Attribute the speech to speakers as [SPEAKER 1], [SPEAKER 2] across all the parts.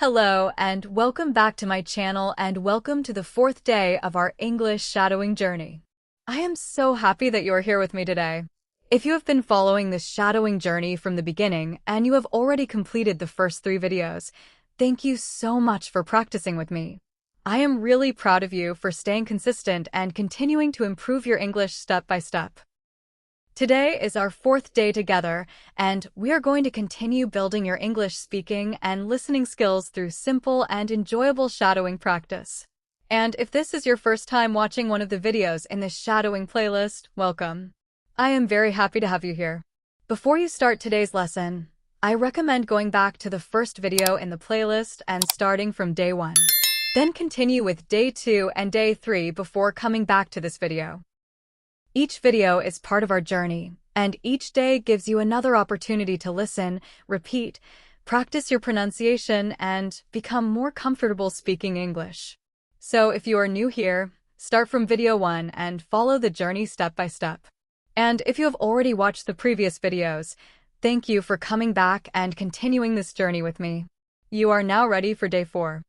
[SPEAKER 1] Hello and welcome back to my channel and welcome to the fourth day of our English shadowing journey. I am so happy that you are here with me today. If you have been following this shadowing journey from the beginning and you have already completed the first 3 videos, thank you so much for practicing with me. I am really proud of you for staying consistent and continuing to improve your English step by step. Today is our 4th day together, and we are going to continue building your English speaking and listening skills through simple and enjoyable shadowing practice. And if this is your first time watching one of the videos in this shadowing playlist, welcome. I am very happy to have you here. Before you start today's lesson, I recommend going back to the first video in the playlist and starting from day 1. Then continue with day 2 and day 3 before coming back to this video. Each video is part of our journey, and each day gives you another opportunity to listen, repeat, practice your pronunciation, and become more comfortable speaking English. So if you are new here, start from video 1 and follow the journey step by step. And if you have already watched the previous videos, thank you for coming back and continuing this journey with me. You are now ready for day 4.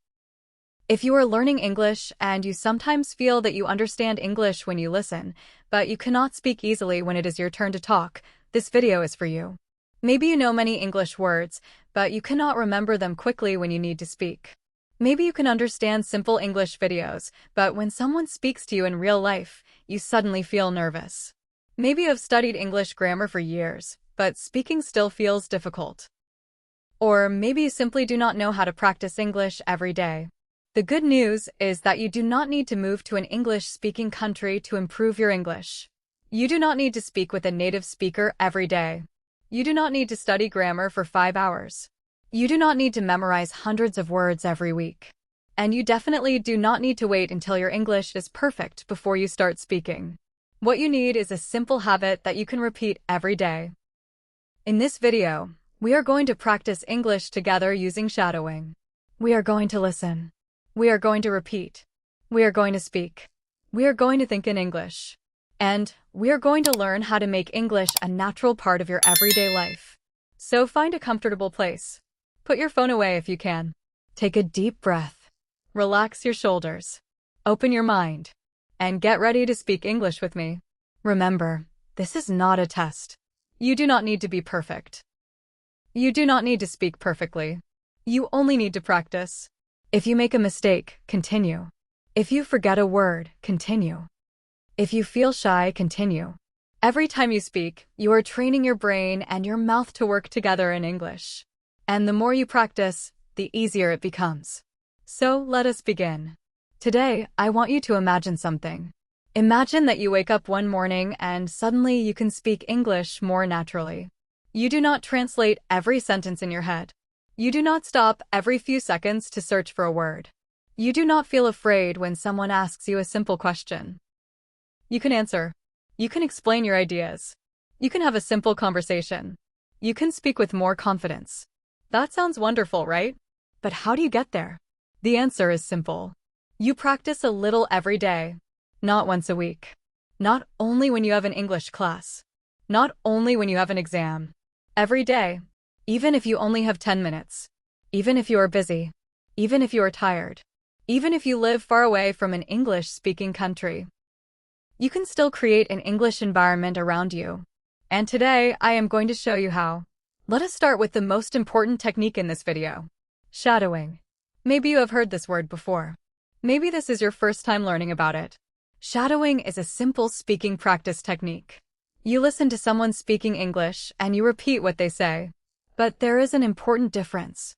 [SPEAKER 1] If you are learning English and you sometimes feel that you understand English when you listen, but you cannot speak easily when it is your turn to talk, this video is for you. Maybe you know many English words, but you cannot remember them quickly when you need to speak. Maybe you can understand simple English videos, but when someone speaks to you in real life, you suddenly feel nervous. Maybe you have studied English grammar for years, but speaking still feels difficult. Or maybe you simply do not know how to practice English every day. The good news is that you do not need to move to an English-speaking country to improve your English. You do not need to speak with a native speaker every day. You do not need to study grammar for 5 hours. You do not need to memorize hundreds of words every week. And you definitely do not need to wait until your English is perfect before you start speaking. What you need is a simple habit that you can repeat every day. In this video, we are going to practice English together using shadowing. We are going to listen. We are going to repeat. We are going to speak. We are going to think in English. And we are going to learn how to make English a natural part of your everyday life. So find a comfortable place. Put your phone away if you can. Take a deep breath. Relax your shoulders. Open your mind. And get ready to speak English with me. Remember, this is not a test. You do not need to be perfect. You do not need to speak perfectly. You only need to practice. If you make a mistake, continue. If you forget a word, continue. If you feel shy, continue. Every time you speak, you are training your brain and your mouth to work together in English. And the more you practice, the easier it becomes. So let us begin. Today, I want you to imagine something. Imagine that you wake up one morning and suddenly you can speak English more naturally. You do not translate every sentence in your head. You do not stop every few seconds to search for a word. You do not feel afraid when someone asks you a simple question. You can answer. You can explain your ideas. You can have a simple conversation. You can speak with more confidence. That sounds wonderful, right? But how do you get there? The answer is simple. You practice a little every day, not once a week. Not only when you have an English class. Not only when you have an exam. Every day. Even if you only have 10 minutes. Even if you are busy. Even if you are tired. Even if you live far away from an English-speaking country. You can still create an English environment around you. And today, I am going to show you how. Let us start with the most important technique in this video. Shadowing. Maybe you have heard this word before. Maybe this is your first time learning about it. Shadowing is a simple speaking practice technique. You listen to someone speaking English and you repeat what they say. But there is an important difference.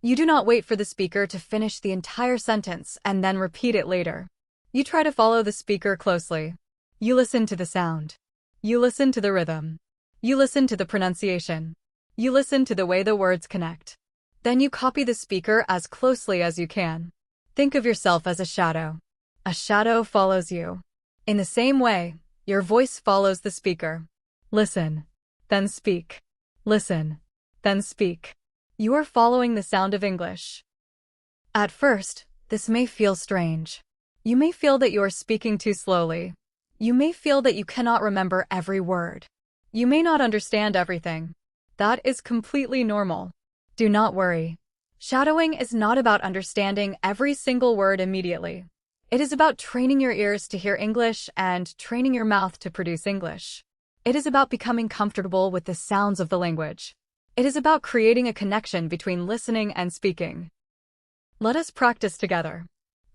[SPEAKER 1] You do not wait for the speaker to finish the entire sentence and then repeat it later. You try to follow the speaker closely. You listen to the sound. You listen to the rhythm. You listen to the pronunciation. You listen to the way the words connect. Then you copy the speaker as closely as you can. Think of yourself as a shadow. A shadow follows you. In the same way, your voice follows the speaker. Listen, then speak. Listen, then speak. You are following the sound of English. At first, this may feel strange. You may feel that you are speaking too slowly. You may feel that you cannot remember every word. You may not understand everything. That is completely normal. Do not worry. Shadowing is not about understanding every single word immediately. It is about training your ears to hear English and training your mouth to produce English. It is about becoming comfortable with the sounds of the language. It is about creating a connection between listening and speaking. Let us practice together.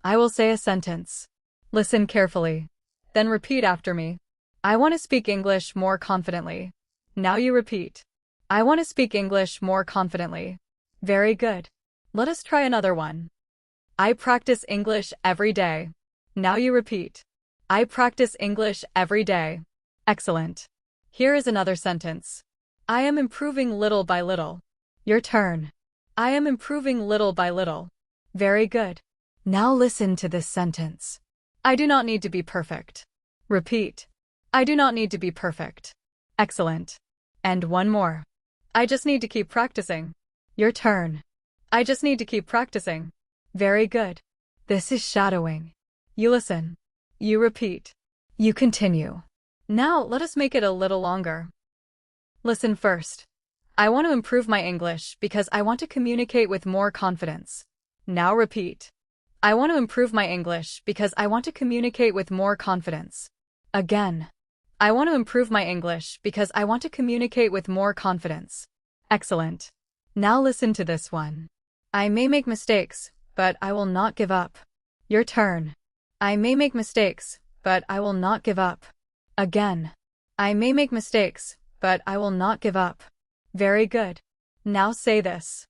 [SPEAKER 1] I will say a sentence. Listen carefully. Then repeat after me. I want to speak English more confidently. Now you repeat. I want to speak English more confidently. Very good. Let us try another one. I practice English every day. Now you repeat. I practice English every day. Excellent. Here is another sentence. I am improving little by little. Your turn. I am improving little by little. Very good. Now listen to this sentence. I do not need to be perfect. Repeat. I do not need to be perfect. Excellent. And one more. I just need to keep practicing. Your turn. I just need to keep practicing. Very good. This is shadowing. You listen. You repeat. You continue. Now let us make it a little longer. Listen first. I want to improve my English because I want to communicate with more confidence. Now repeat. I want to improve my English because I want to communicate with more confidence. Again. I want to improve my English because I want to communicate with more confidence. Excellent. Now listen to this one. I may make mistakes, but I will not give up. Your turn. I may make mistakes, but I will not give up. Again. I may make mistakes, but I will not give up. Very good. Now say this.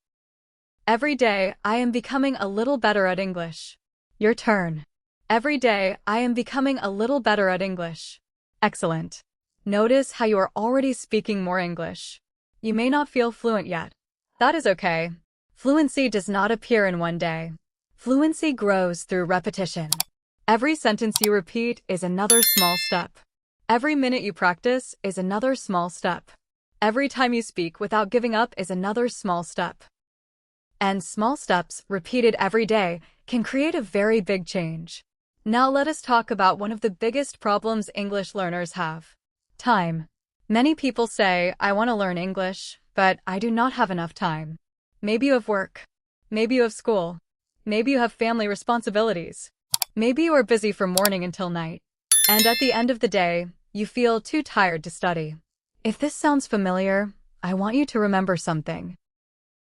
[SPEAKER 1] Every day, I am becoming a little better at English. Your turn. Every day, I am becoming a little better at English. Excellent. Notice how you are already speaking more English. You may not feel fluent yet. That is okay. Fluency does not appear in one day. Fluency grows through repetition. Every sentence you repeat is another small step. Every minute you practice is another small step. Every time you speak without giving up is another small step. And small steps, repeated every day, can create a very big change. Now let us talk about one of the biggest problems English learners have. Time. Many people say, I want to learn English, but I do not have enough time. Maybe you have work. Maybe you have school. Maybe you have family responsibilities. Maybe you are busy from morning until night. And at the end of the day, you feel too tired to study. If this sounds familiar, I want you to remember something.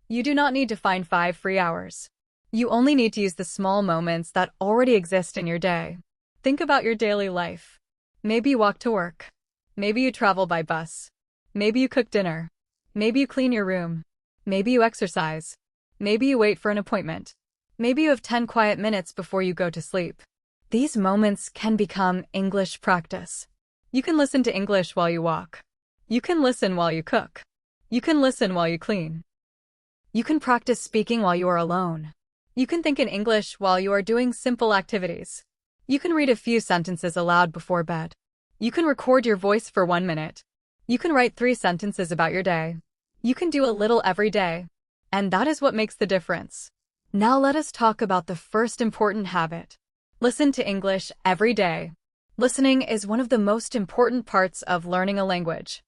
[SPEAKER 1] You do not need to find 5 free hours. You only need to use the small moments that already exist in your day. Think about your daily life. Maybe you walk to work. Maybe you travel by bus. Maybe you cook dinner. Maybe you clean your room. Maybe you exercise. Maybe you wait for an appointment. Maybe you have 10 quiet minutes before you go to sleep. These moments can become English practice. You can listen to English while you walk. You can listen while you cook. You can listen while you clean. You can practice speaking while you are alone. You can think in English while you are doing simple activities. You can read a few sentences aloud before bed. You can record your voice for 1 minute. You can write 3 sentences about your day. You can do a little every day. And that is what makes the difference. Now let us talk about the first important habit. Listen to English every day. Listening is one of the most important parts of learning a language.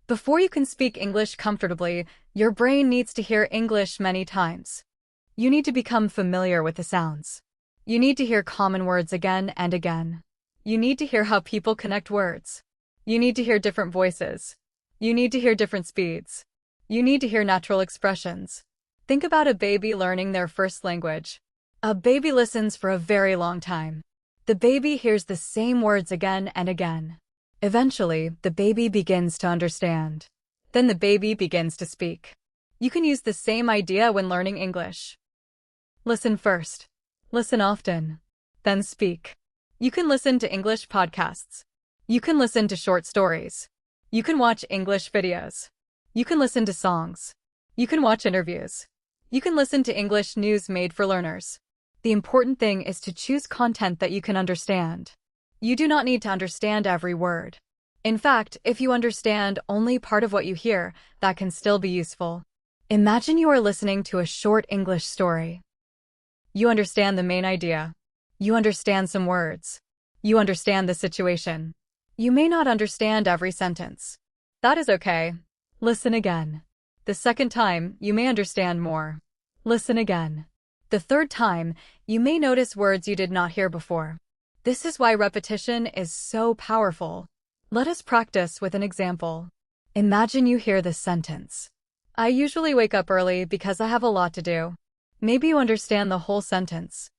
[SPEAKER 1] Before you can speak English comfortably, your brain needs to hear English many times. You need to become familiar with the sounds. You need to hear common words again and again. You need to hear how people connect words. You need to hear different voices. You need to hear different speeds. You need to hear natural expressions. Think about a baby learning their first language. A baby listens for a very long time. The baby hears the same words again and again. Eventually, the baby begins to understand. Then the baby begins to speak. You can use the same idea when learning English. Listen first. Listen often. Then speak. You can listen to English podcasts. You can listen to short stories. You can watch English videos. You can listen to songs. You can watch interviews. You can listen to English news made for learners. The important thing is to choose content that you can understand. You do not need to understand every word. In fact, if you understand only part of what you hear, that can still be useful. Imagine you are listening to a short English story. You understand the main idea. You understand some words. You understand the situation. You may not understand every sentence. That is okay. Listen again. The second time, you may understand more. Listen again. The third time, you may notice words you did not hear before. This is why repetition is so powerful. Let us practice with an example. Imagine you hear this sentence. I usually wake up early because I have a lot to do. Maybe you understand the whole sentence.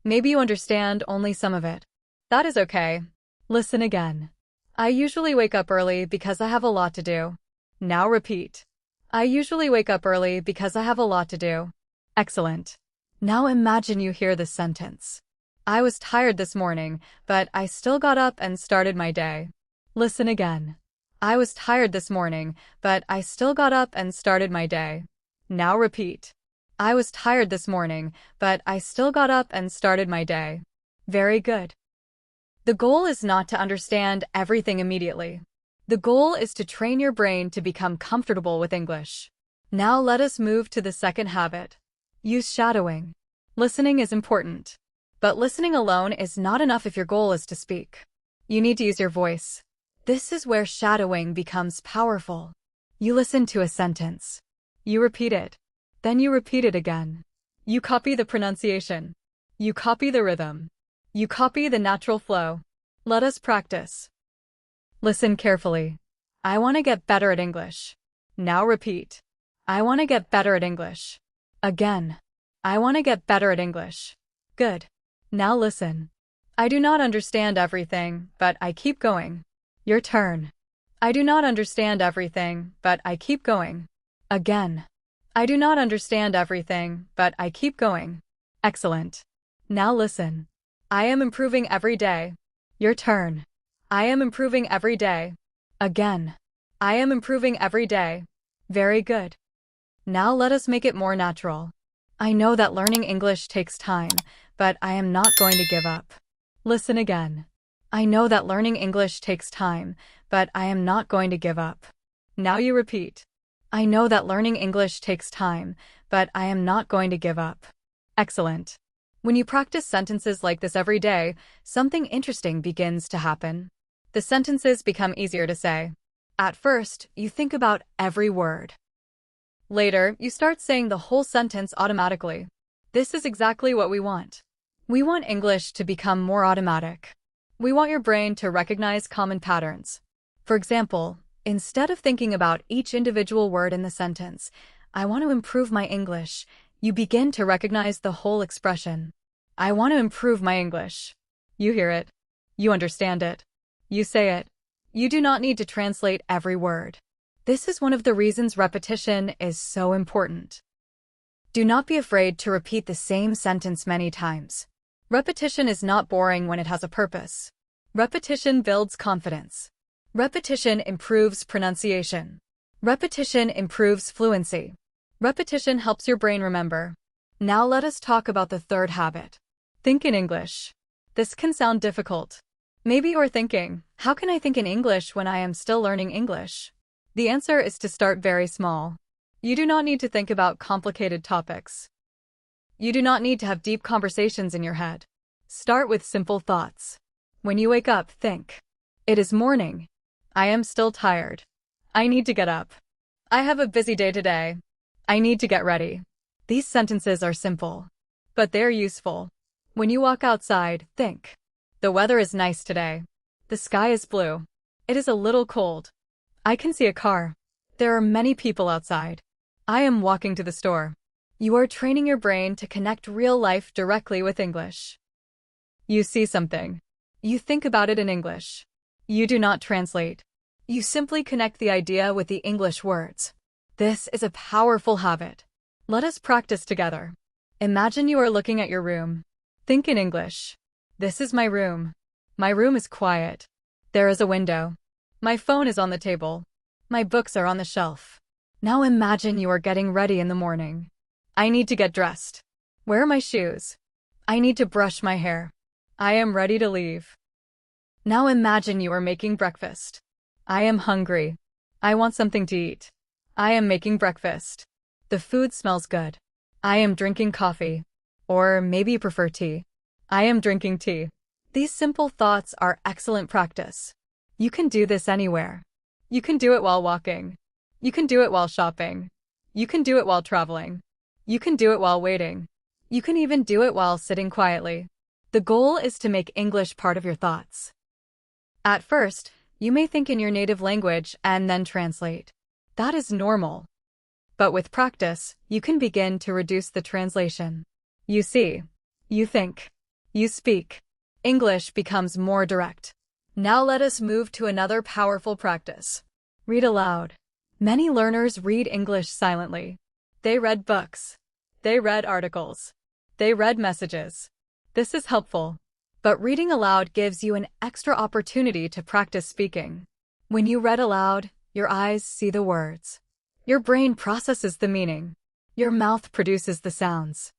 [SPEAKER 1] Maybe you understand only some of it. That is okay. Listen again. I usually wake up early because I have a lot to do. Now repeat. I usually wake up early because I have a lot to do. Excellent. Now imagine you hear this sentence. I was tired this morning, but I still got up and started my day. Listen again. I was tired this morning, but I still got up and started my day. Now repeat. I was tired this morning, but I still got up and started my day. Very good. The goal is not to understand everything immediately. The goal is to train your brain to become comfortable with English. Now let us move to the second habit. Use shadowing. Listening is important. But listening alone is not enough if your goal is to speak. You need to use your voice. This is where shadowing becomes powerful. You listen to a sentence. You repeat it. Then you repeat it again. You copy the pronunciation. You copy the rhythm. You copy the natural flow. Let us practice. Listen carefully. I want to get better at English. Now repeat. I want to get better at English. Again. I want to get better at English. Good. Now listen. I do not understand everything, but I keep going. Your turn. I do not understand everything, but I keep going. Again. I do not understand everything, but I keep going. Excellent. Now listen. I am improving every day. Your turn. I am improving every day. Again. I am improving every day. Very good. Now let us make it more natural. I know that learning English takes time, but I am not going to give up. Listen again. I know that learning English takes time, but I am not going to give up. Now you repeat. I know that learning English takes time, but I am not going to give up. Excellent. When you practice sentences like this every day, something interesting begins to happen. The sentences become easier to say. At first, you think about every word. Later, you start saying the whole sentence automatically. This is exactly what we want. We want English to become more automatic. We want your brain to recognize common patterns. For example, instead of thinking about each individual word in the sentence, I want to improve my English, you begin to recognize the whole expression. I want to improve my English. You hear it. You understand it. You say it. You do not need to translate every word. This is one of the reasons repetition is so important. Do not be afraid to repeat the same sentence many times. Repetition is not boring when it has a purpose. Repetition builds confidence. Repetition improves pronunciation. Repetition improves fluency. Repetition helps your brain remember. Now let us talk about the third habit. Think in English. This can sound difficult. Maybe you are thinking, how can I think in English when I am still learning English? The answer is to start very small. You do not need to think about complicated topics. You do not need to have deep conversations in your head. Start with simple thoughts. When you wake up, think. It is morning. I am still tired. I need to get up. I have a busy day today. I need to get ready. These sentences are simple, but they're useful. When you walk outside, think. The weather is nice today. The sky is blue. It is a little cold. I can see a car. There are many people outside. I am walking to the store. You are training your brain to connect real life directly with English. You see something. You think about it in English. You do not translate. You simply connect the idea with the English words. This is a powerful habit. Let us practice together. Imagine you are looking at your room. Think in English. This is my room. My room is quiet. There is a window. My phone is on the table. My books are on the shelf. Now imagine you are getting ready in the morning. I need to get dressed. Where are my shoes? I need to brush my hair. I am ready to leave. Now imagine you are making breakfast. I am hungry. I want something to eat. I am making breakfast. The food smells good. I am drinking coffee. Or maybe you prefer tea. I am drinking tea. These simple thoughts are excellent practice. You can do this anywhere. You can do it while walking. You can do it while shopping. You can do it while traveling. You can do it while waiting. You can even do it while sitting quietly. The goal is to make English part of your thoughts. At first, you may think in your native language and then translate. That is normal. But with practice, you can begin to reduce the translation. You see, you think, you speak. English becomes more direct. Now let us move to another powerful practice. Read aloud. Many learners read English silently. They read books. They read articles. They read messages. This is helpful. But reading aloud gives you an extra opportunity to practice speaking. When you read aloud, your eyes see the words. Your brain processes the meaning. Your mouth produces the sounds.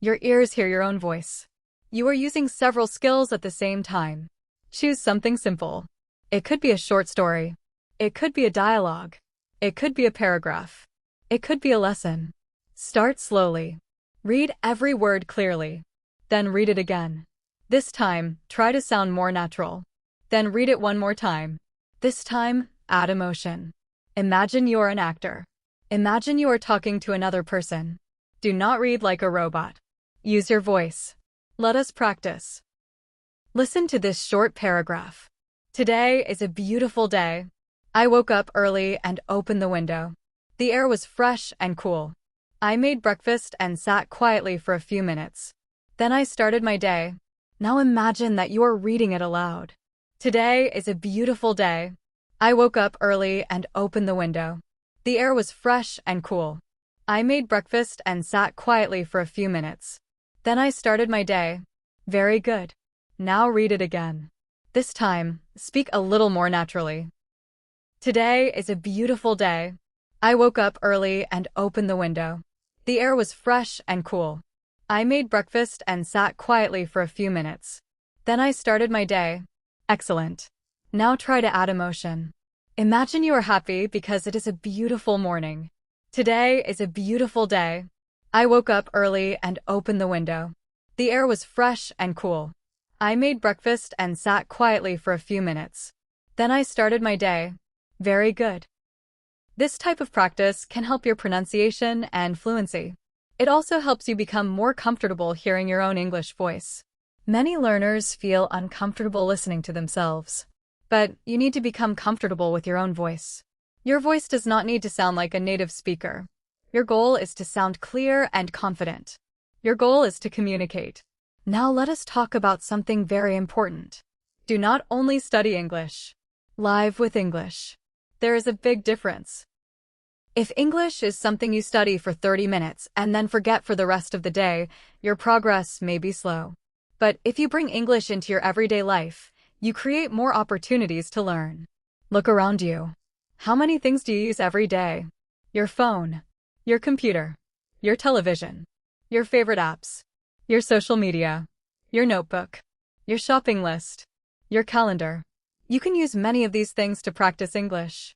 [SPEAKER 1] Your ears hear your own voice. You are using several skills at the same time. Choose something simple. It could be a short story. It could be a dialogue. It could be a paragraph. It could be a lesson. Start slowly. Read every word clearly. Then read it again. This time, try to sound more natural. Then read it one more time. This time, add emotion. Imagine you are an actor. Imagine you are talking to another person. Do not read like a robot. Use your voice. Let us practice. Listen to this short paragraph. Today is a beautiful day. I woke up early and opened the window. The air was fresh and cool. I made breakfast and sat quietly for a few minutes. Then I started my day. Now imagine that you are reading it aloud. Today is a beautiful day. I woke up early and opened the window. The air was fresh and cool. I made breakfast and sat quietly for a few minutes. Then I started my day. Very good. Now read it again. This time, speak a little more naturally. Today is a beautiful day. I woke up early and opened the window. The air was fresh and cool. I made breakfast and sat quietly for a few minutes. Then I started my day. Excellent. Now try to add emotion. Imagine you are happy because it is a beautiful morning. Today is a beautiful day. I woke up early and opened the window. The air was fresh and cool. I made breakfast and sat quietly for a few minutes. Then I started my day. Very good. This type of practice can help your pronunciation and fluency. It also helps you become more comfortable hearing your own English voice. Many learners feel uncomfortable listening to themselves. But you need to become comfortable with your own voice. Your voice does not need to sound like a native speaker. Your goal is to sound clear and confident. Your goal is to communicate. Now let us talk about something very important. Do not only study English. Live with English. There is a big difference. If English is something you study for 30 minutes and then forget for the rest of the day, your progress may be slow. But if you bring English into your everyday life, you create more opportunities to learn. Look around you. How many things do you use every day? Your phone, your computer, your television, your favorite apps, your social media, your notebook, your shopping list, your calendar. You can use many of these things to practice English.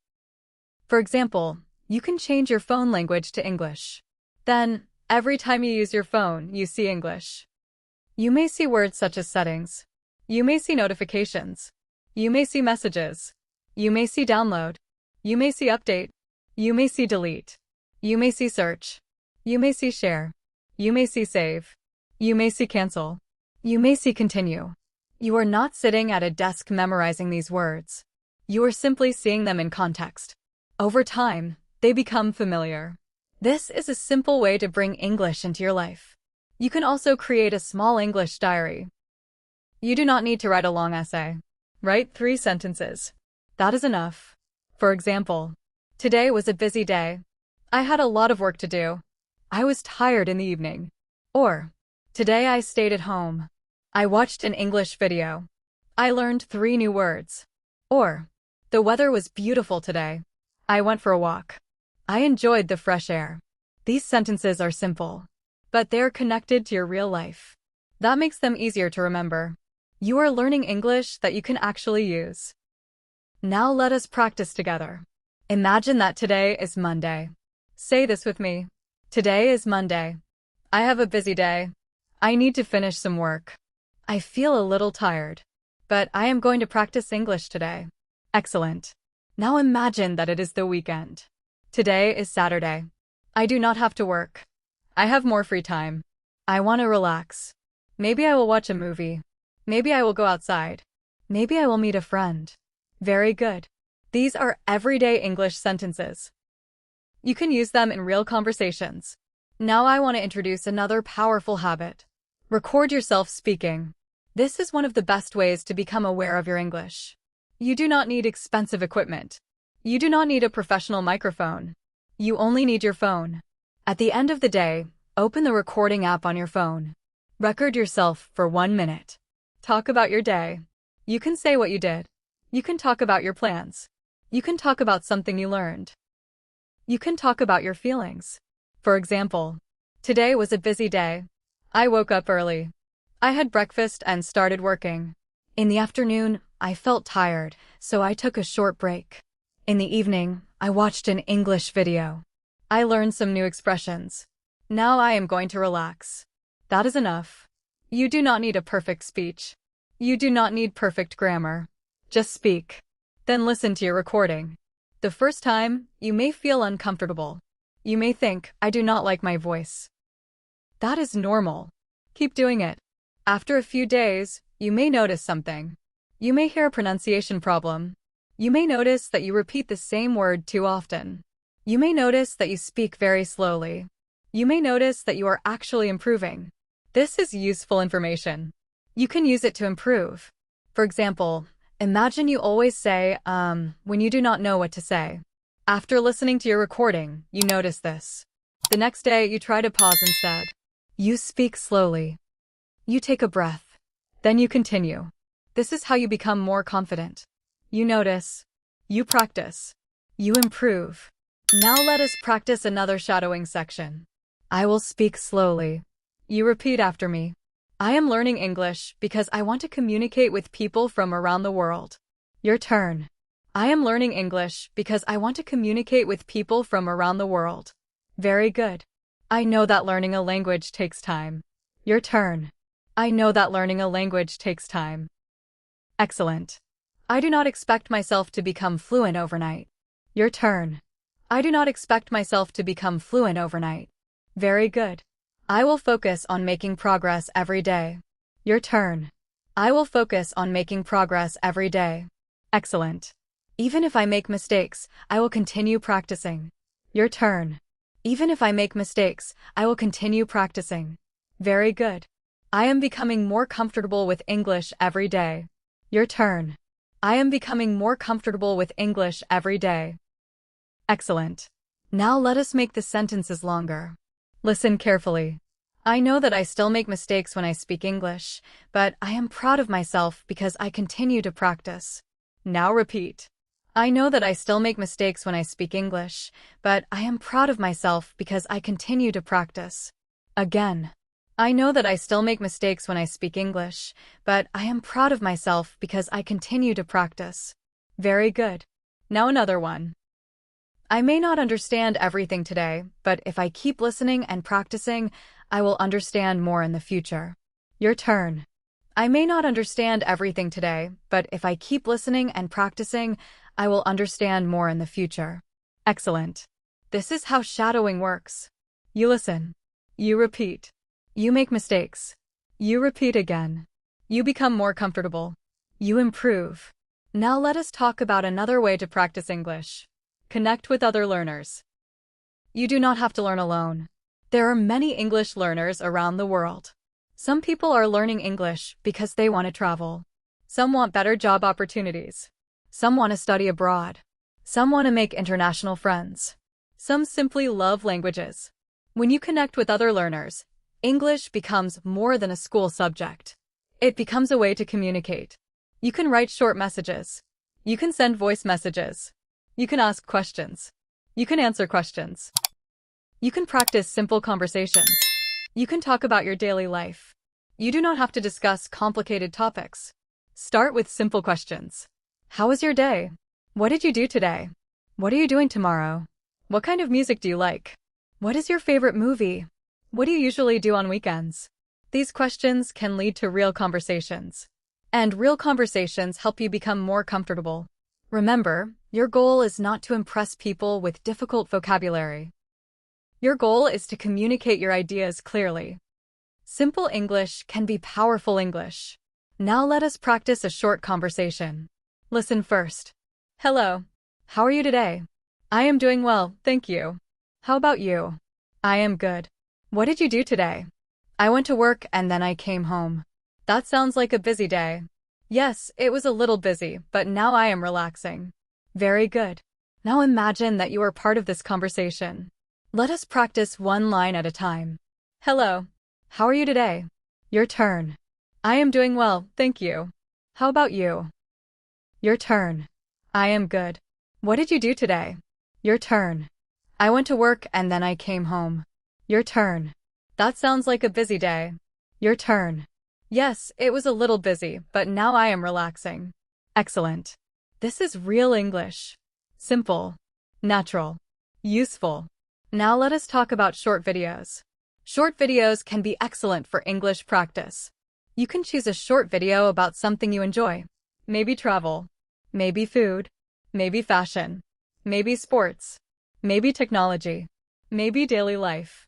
[SPEAKER 1] For example, you can change your phone language to English. Then, every time you use your phone, you see English. You may see words such as settings. You may see notifications. You may see messages. You may see download. You may see update. You may see delete. You may see search. You may see share. You may see save. You may see cancel. You may see continue. You are not sitting at a desk memorizing these words. You are simply seeing them in context. Over time, they become familiar. This is a simple way to bring English into your life. You can also create a small English diary. You do not need to write a long essay. Write 3 sentences. That is enough. For example, today was a busy day. I had a lot of work to do. I was tired in the evening. Or, today I stayed at home. I watched an English video. I learned 3 new words. Or, the weather was beautiful today. I went for a walk. I enjoyed the fresh air. These sentences are simple, but they are connected to your real life. That makes them easier to remember. You are learning English that you can actually use. Now let us practice together. Imagine that today is Monday. Say this with me. Today is Monday. I have a busy day. I need to finish some work. I feel a little tired, but I am going to practice English today. Excellent. Now imagine that it is the weekend. Today is Saturday. I do not have to work. I have more free time. I want to relax. Maybe I will watch a movie. Maybe I will go outside. Maybe I will meet a friend. Very good. These are everyday English sentences. You can use them in real conversations. Now I want to introduce another powerful habit. Record yourself speaking. This is one of the best ways to become aware of your English. You do not need expensive equipment. You do not need a professional microphone. You only need your phone. At the end of the day, open the recording app on your phone. Record yourself for 1 minute. Talk about your day. You can say what you did. You can talk about your plans. You can talk about something you learned. You can talk about your feelings. For example, today was a busy day. I woke up early. I had breakfast and started working. In the afternoon, I felt tired, so I took a short break. In the evening, I watched an English video. I learned some new expressions. Now I am going to relax. That is enough. You do not need a perfect speech. You do not need perfect grammar. Just speak. Then listen to your recording. The first time, you may feel uncomfortable. You may think, I do not like my voice. That is normal. Keep doing it. After a few days, you may notice something. You may hear a pronunciation problem. You may notice that you repeat the same word too often. You may notice that you speak very slowly. You may notice that you are actually improving. This is useful information. You can use it to improve. For example, imagine you always say, when you do not know what to say. After listening to your recording, you notice this. The next day, you try to pause instead. You speak slowly. You take a breath. Then you continue. This is how you become more confident. You notice. You practice. You improve. Now let us practice another shadowing section. I will speak slowly. You repeat after me. I am learning English because I want to communicate with people from around the world. Your turn. I am learning English because I want to communicate with people from around the world. Very good. I know that learning a language takes time. Your turn. I know that learning a language takes time. Excellent. I do not expect myself to become fluent overnight. Your turn. I do not expect myself to become fluent overnight. Very good. I will focus on making progress every day. Your turn. I will focus on making progress every day. Excellent. Even if I make mistakes, I will continue practicing. Your turn. Even if I make mistakes, I will continue practicing. Very good. I am becoming more comfortable with English every day. Your turn. I am becoming more comfortable with English every day. Excellent. Now let us make the sentences longer. Listen carefully. I know that I still make mistakes when I speak English, but I am proud of myself because I continue to practice. Now repeat. I know that I still make mistakes when I speak English, but I am proud of myself because I continue to practice. Again. I know that I still make mistakes when I speak English, but I am proud of myself because I continue to practice. Very good. Now another one. I may not understand everything today, but if I keep listening and practicing, I will understand more in the future. Your turn. I may not understand everything today, but if I keep listening and practicing, I will understand more in the future. Excellent. This is how shadowing works. You listen. You repeat. You make mistakes. You repeat again. You become more comfortable. You improve. Now let us talk about another way to practice English. Connect with other learners. You do not have to learn alone. There are many English learners around the world. Some people are learning English because they want to travel. Some want better job opportunities. Some want to study abroad. Some want to make international friends. Some simply love languages. When you connect with other learners, English becomes more than a school subject. It becomes a way to communicate. You can write short messages. You can send voice messages. You can ask questions. You can answer questions. You can practice simple conversations. You can talk about your daily life. You do not have to discuss complicated topics. Start with simple questions. How was your day? What did you do today? What are you doing tomorrow? What kind of music do you like? What is your favorite movie? What do you usually do on weekends? These questions can lead to real conversations. And real conversations help you become more comfortable. Remember, your goal is not to impress people with difficult vocabulary. Your goal is to communicate your ideas clearly. Simple English can be powerful English. Now let us practice a short conversation. Listen first. Hello. How are you today? I am doing well, thank you. How about you? I am good. What did you do today? I went to work and then I came home. That sounds like a busy day. Yes, it was a little busy, but now I am relaxing. Very good. Now imagine that you are part of this conversation. Let us practice one line at a time. Hello. How are you today? Your turn. I am doing well, thank you. How about you? Your turn. I am good. What did you do today? Your turn. I went to work and then I came home. Your turn. That sounds like a busy day. Your turn. Yes, it was a little busy, but now I am relaxing. Excellent. This is real English. Simple, natural, useful. Now let us talk about short videos. Short videos can be excellent for English practice. You can choose a short video about something you enjoy. Maybe travel, maybe food, maybe fashion, maybe sports, maybe technology, maybe daily life,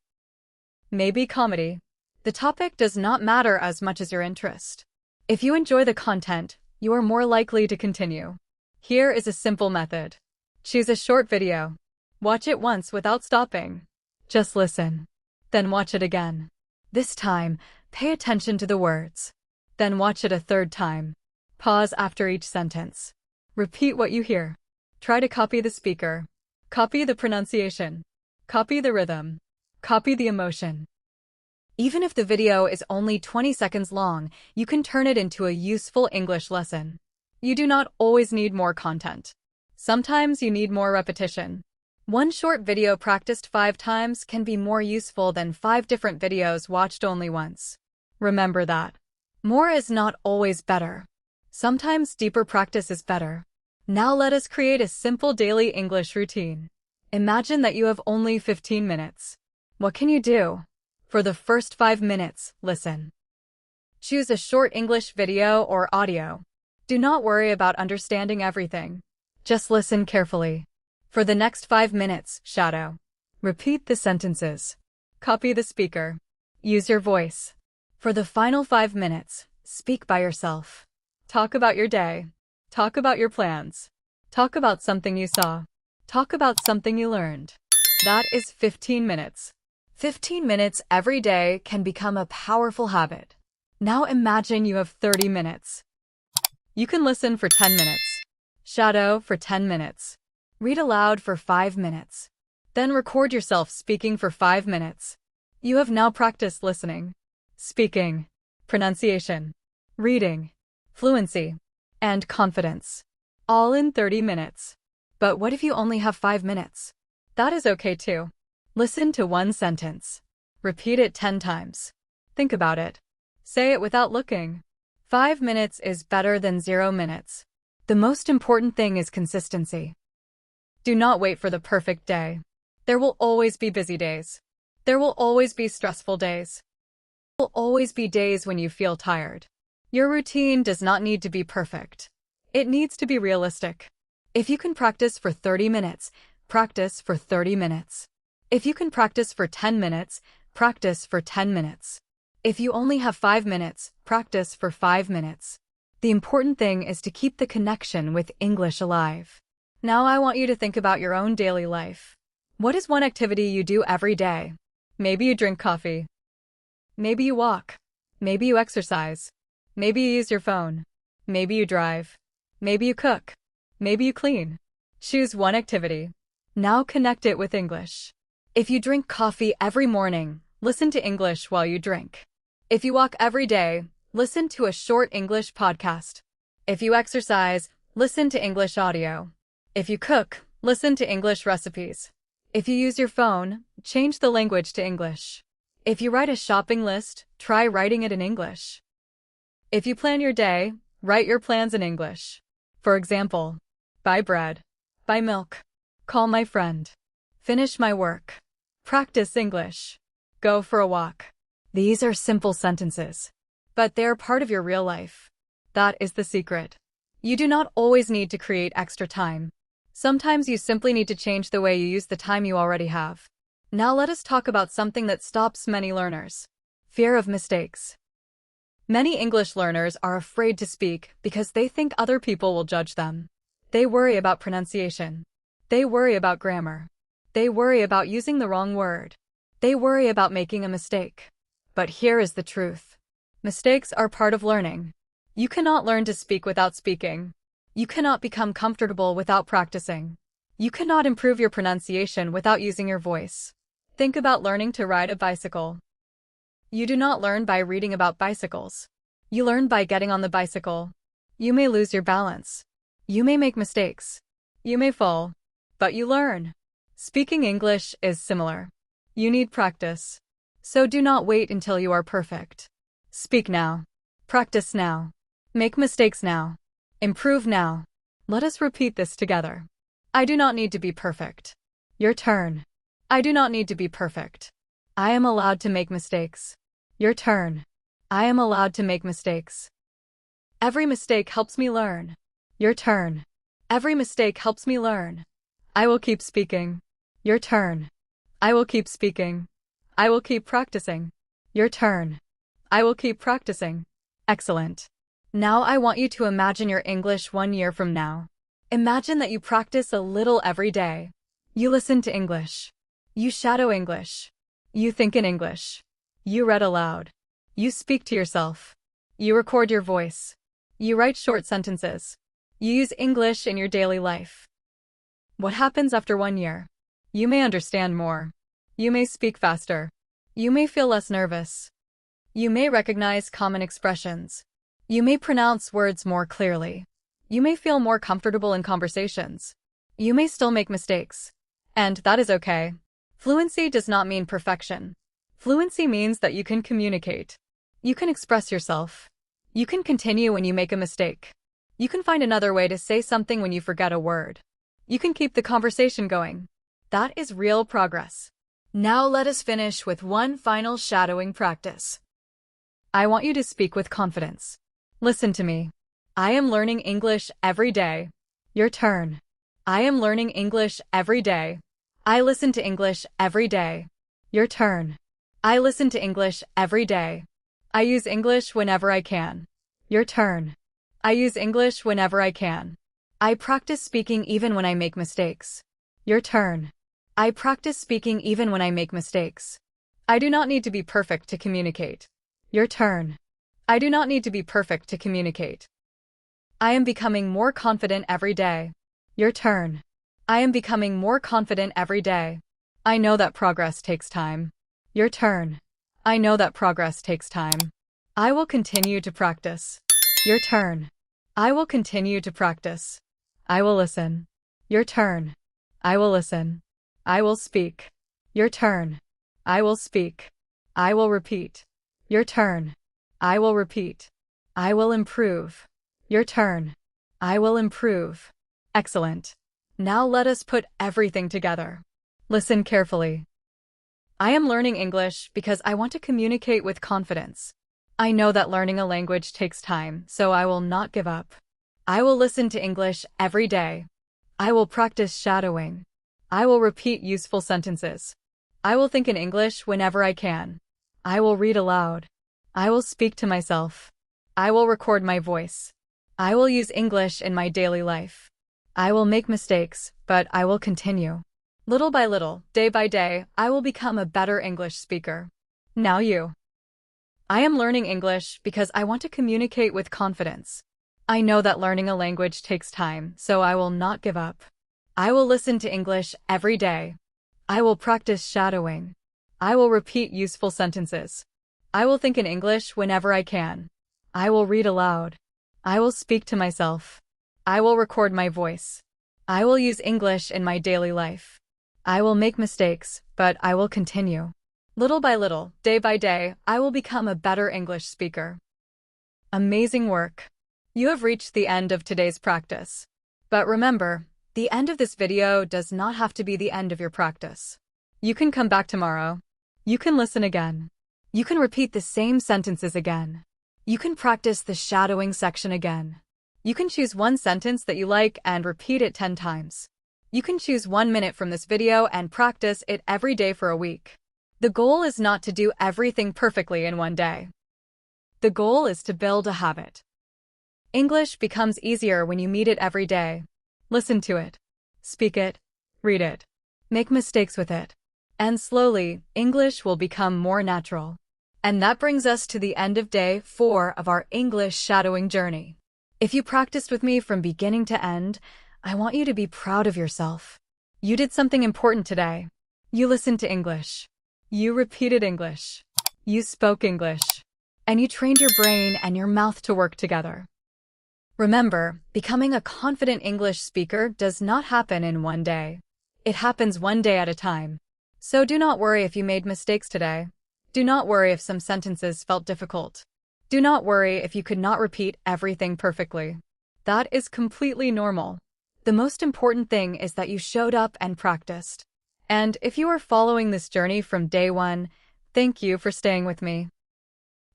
[SPEAKER 1] maybe comedy. The topic does not matter as much as your interest. If you enjoy the content, you are more likely to continue. Here is a simple method. Choose a short video. Watch it once without stopping. Just listen. Then watch it again. This time, pay attention to the words. Then watch it a third time. Pause after each sentence. Repeat what you hear. Try to copy the speaker. Copy the pronunciation. Copy the rhythm. Copy the emotion. Even if the video is only 20 seconds long, you can turn it into a useful English lesson. You do not always need more content. Sometimes you need more repetition. One short video practiced 5 times can be more useful than 5 different videos watched only once. Remember that. More is not always better. Sometimes deeper practice is better. Now let us create a simple daily English routine. Imagine that you have only 15 minutes. What can you do? For the first 5 minutes, listen. Choose a short English video or audio. Do not worry about understanding everything. Just listen carefully. For the next 5 minutes, shadow. Repeat the sentences. Copy the speaker. Use your voice. For the final 5 minutes, speak by yourself. Talk about your day. Talk about your plans. Talk about something you saw. Talk about something you learned. That is 15 minutes. 15 minutes every day can become a powerful habit. Now imagine you have 30 minutes. You can listen for 10 minutes. Shadow for 10 minutes. Read aloud for 5 minutes. Then record yourself speaking for 5 minutes. You have now practiced listening, speaking, pronunciation, reading, fluency, and confidence. All in 30 minutes. But what if you only have 5 minutes? That is okay too. Listen to one sentence. Repeat it 10 times. Think about it. Say it without looking. 5 minutes is better than 0 minutes. The most important thing is consistency. Do not wait for the perfect day. There will always be busy days. There will always be stressful days. There will always be days when you feel tired. Your routine does not need to be perfect. It needs to be realistic. If you can practice for 30 minutes, practice for 30 minutes. If you can practice for 10 minutes, practice for 10 minutes. If you only have 5 minutes, practice for 5 minutes. The important thing is to keep the connection with English alive. Now I want you to think about your own daily life. What is one activity you do every day? Maybe you drink coffee. Maybe you walk. Maybe you exercise. Maybe you use your phone. Maybe you drive. Maybe you cook. Maybe you clean. Choose one activity. Now connect it with English. If you drink coffee every morning, listen to English while you drink. If you walk every day, listen to a short English podcast. If you exercise, listen to English audio. If you cook, listen to English recipes. If you use your phone, change the language to English. If you write a shopping list, try writing it in English. If you plan your day, write your plans in English. For example, buy bread, buy milk, call my friend, finish my work, practice English, go for a walk. These are simple sentences, but they are part of your real life. That is the secret. You do not always need to create extra time. Sometimes you simply need to change the way you use the time you already have. Now let us talk about something that stops many learners. Fear of mistakes. Many English learners are afraid to speak because they think other people will judge them. They worry about pronunciation. They worry about grammar. They worry about using the wrong word. They worry about making a mistake. But here is the truth. Mistakes are part of learning. You cannot learn to speak without speaking. You cannot become comfortable without practicing. You cannot improve your pronunciation without using your voice. Think about learning to ride a bicycle. You do not learn by reading about bicycles. You learn by getting on the bicycle. You may lose your balance. You may make mistakes. You may fall. But you learn. Speaking English is similar. You need practice. So do not wait until you are perfect. Speak now. Practice now. Make mistakes now. Improve now. Let us repeat this together. I do not need to be perfect. Your turn. I do not need to be perfect. I am allowed to make mistakes. Your turn. I am allowed to make mistakes. Every mistake helps me learn. Your turn. Every mistake helps me learn. I will keep speaking. Your turn. I will keep speaking. I will keep practicing. Your turn. I will keep practicing. Excellent. Now I want you to imagine your English 1 year from now. Imagine that you practice a little every day. You listen to English. You shadow English. You think in English. You read aloud. You speak to yourself. You record your voice. You write short sentences. You use English in your daily life. What happens after 1 year? You may understand more. You may speak faster. You may feel less nervous. You may recognize common expressions. You may pronounce words more clearly. You may feel more comfortable in conversations. You may still make mistakes. And that is okay. Fluency does not mean perfection. Fluency means that you can communicate. You can express yourself. You can continue when you make a mistake. You can find another way to say something when you forget a word. You can keep the conversation going. That is real progress. Now let us finish with one final shadowing practice. I want you to speak with confidence. Listen to me. I am learning English every day. Your turn. I am learning English every day. I listen to English every day. Your turn. I listen to English every day. I use English whenever I can. Your turn. I use English whenever I can. I practice speaking even when I make mistakes. Your turn. I practice speaking even when I make mistakes. I do not need to be perfect to communicate. Your turn. I do not need to be perfect to communicate. I am becoming more confident every day. Your turn. I am becoming more confident every day. I know that progress takes time. Your turn. I know that progress takes time. I will continue to practice. Your turn. I will continue to practice. I will listen. Your turn. I will listen. I will speak. Your turn. I will speak. I will repeat. Your turn. I will repeat. I will improve. Your turn. I will improve. Excellent. Now let us put everything together. Listen carefully. I am learning English because I want to communicate with confidence. I know that learning a language takes time, so I will not give up. I will listen to English every day. I will practice shadowing. I will repeat useful sentences. I will think in English whenever I can. I will read aloud. I will speak to myself. I will record my voice. I will use English in my daily life. I will make mistakes, but I will continue. Little by little, day by day, I will become a better English speaker. Now you. I am learning English because I want to communicate with confidence. I know that learning a language takes time, so I will not give up. I will listen to English every day. I will practice shadowing. I will repeat useful sentences. I will think in English whenever I can. I will read aloud. I will speak to myself. I will record my voice. I will use English in my daily life. I will make mistakes, but I will continue. Little by little, day by day, I will become a better English speaker. Amazing work. You have reached the end of today's practice. But remember, the end of this video does not have to be the end of your practice. You can come back tomorrow. You can listen again. You can repeat the same sentences again. You can practice the shadowing section again. You can choose one sentence that you like and repeat it 10 times. You can choose 1 minute from this video and practice it every day for a week. The goal is not to do everything perfectly in one day. The goal is to build a habit. English becomes easier when you meet it every day. Listen to it. Speak it. Read it. Make mistakes with it. And slowly, English will become more natural. And that brings us to the end of day 4 of our English shadowing journey. If you practiced with me from beginning to end, I want you to be proud of yourself. You did something important today. You listened to English. You repeated English. You spoke English. And you trained your brain and your mouth to work together. Remember, becoming a confident English speaker does not happen in one day. It happens one day at a time. So do not worry if you made mistakes today. Do not worry if some sentences felt difficult. Do not worry if you could not repeat everything perfectly. That is completely normal. The most important thing is that you showed up and practiced. And if you are following this journey from day 1, thank you for staying with me.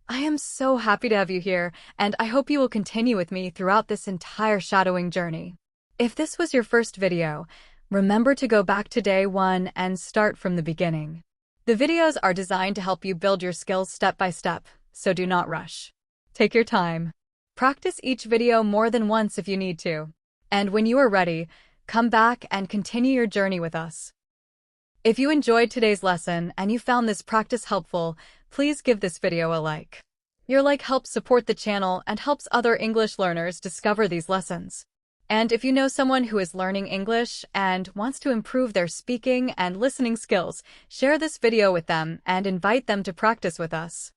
[SPEAKER 1] I am so happy to have you here, and I hope you will continue with me throughout this entire shadowing journey. If this was your first video, remember to go back to day 1 and start from the beginning. The videos are designed to help you build your skills step by step, so do not rush. Take your time. Practice each video more than once if you need to. And when you are ready, come back and continue your journey with us. If you enjoyed today's lesson and you found this practice helpful, please give this video a like. Your like helps support the channel and helps other English learners discover these lessons. And if you know someone who is learning English and wants to improve their speaking and listening skills, share this video with them and invite them to practice with us.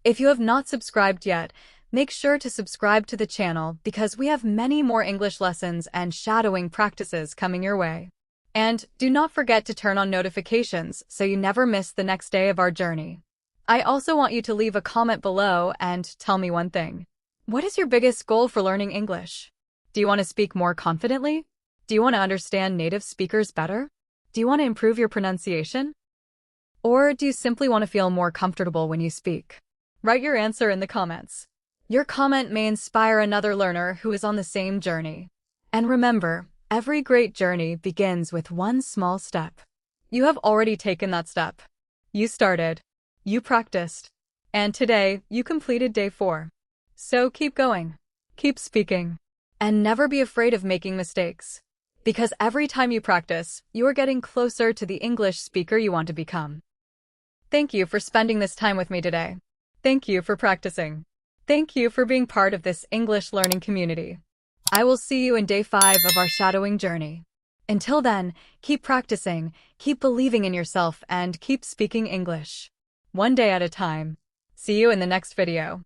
[SPEAKER 1] If you have not subscribed yet, make sure to subscribe to the channel because we have many more English lessons and shadowing practices coming your way. And do not forget to turn on notifications so you never miss the next day of our journey. I also want you to leave a comment below and tell me one thing. What is your biggest goal for learning English? Do you want to speak more confidently? Do you want to understand native speakers better? Do you want to improve your pronunciation? Or do you simply want to feel more comfortable when you speak? Write your answer in the comments. Your comment may inspire another learner who is on the same journey. And remember, every great journey begins with one small step. You have already taken that step. You started. You practiced. And today, you completed day 4. So keep going. Keep speaking. And never be afraid of making mistakes. Because every time you practice, you are getting closer to the English speaker you want to become. Thank you for spending this time with me today. Thank you for practicing. Thank you for being part of this English learning community. I will see you in day 5 of our shadowing journey. Until then, keep practicing, keep believing in yourself, and keep speaking English. One day at a time. See you in the next video.